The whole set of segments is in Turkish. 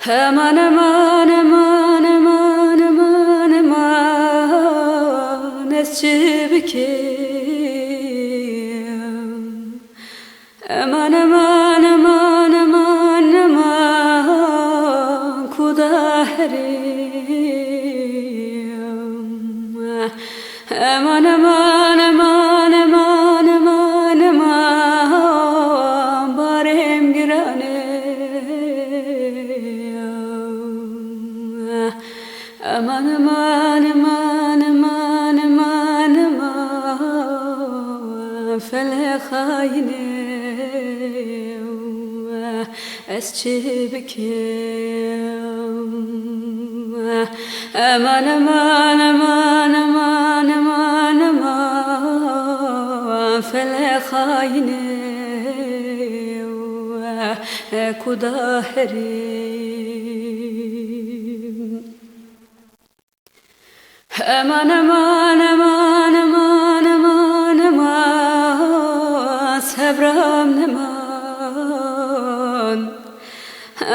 Aman aman aman aman aman aman esçibikim. Aman aman aman aman aman kudaherim. Aman aman aman aman aman aman barem girane. Aman aman aman aman aman aman felek hayne esçibikim. Aman aman aman aman aman aman felek hayne kudaherim. Aman aman aman aman aman aman sabram neman.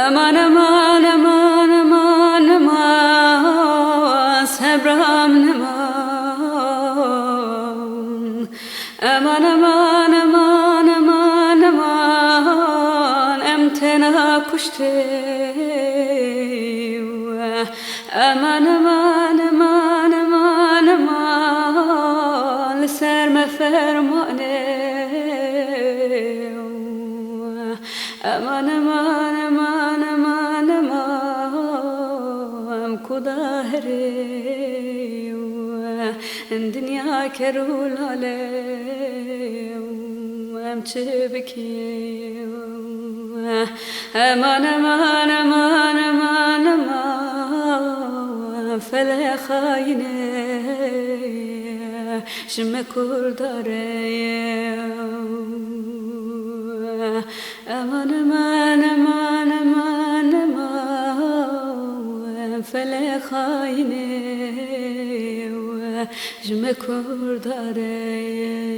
Aman aman aman aman aman sabram neman. Aman aman aman aman aman emtena kuşte. Aman aman aman aman aman serme fermane. Aman aman aman aman aman kudaherim. Dünya kerul alem emçibikim. Aman aman aman aman aman felek hayne şime kurdareyim. Aman aman aman aman aman felek hayne şime kurdareyim.